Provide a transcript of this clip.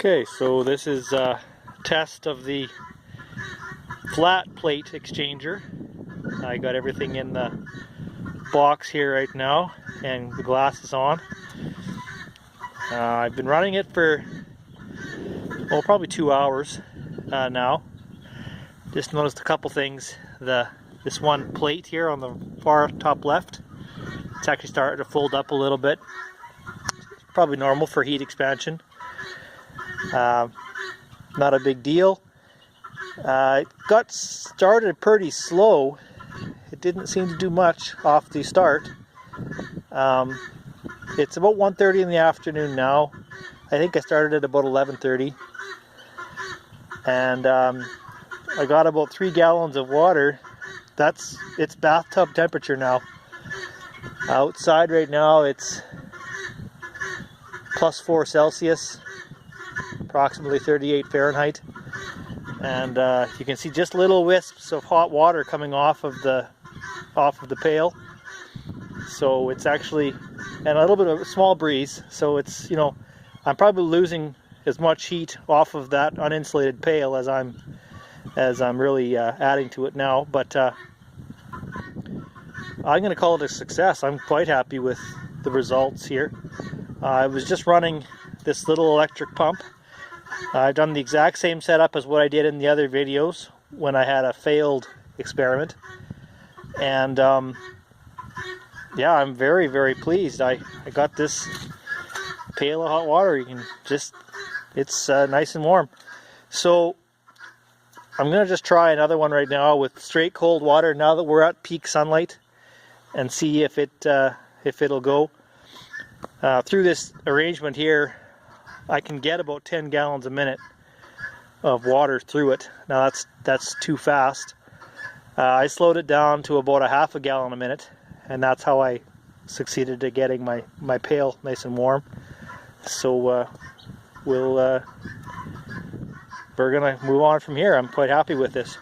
Okay, so this is a test of the flat plate exchanger. I got everything in the box here right now and the glass is on. I've been running it for, well, probably 2 hours now. Just noticed a couple things. This one plate here on the far top left, it's actually starting to fold up a little bit. Probably normal for heat expansion. Not a big deal. It got started pretty slow. It didn't seem to do much off the start. It's about 1:30 in the afternoon now. I think I started at about 11:30. And I got about 3 gallons of water. It's bathtub temperature now. Outside right now it's +4 Celsius, approximately 38 Fahrenheit. And you can see just little wisps of hot water coming off of the pail. So it's actually, and a little bit of a small breeze. So it's, you know, I'm probably losing as much heat off of that uninsulated pail as I'm really adding to it now. But I'm going to call it a success. I'm quite happy with the results here. I was just running this little electric pump. I've done the exact same setup as what I did in the other videos when I had a failed experiment. And yeah, I'm very, very pleased. I got this pail of hot water. You can just, it's nice and warm. So I'm going to just try another one right now with straight cold water now that we're at peak sunlight and see if it'll go. Through this arrangement here, I can get about 10 gallons a minute of water through it. Now that's too fast. I slowed it down to about a half a gallon a minute, and that's how I succeeded at getting my pail nice and warm. So we're gonna move on from here. I'm quite happy with this.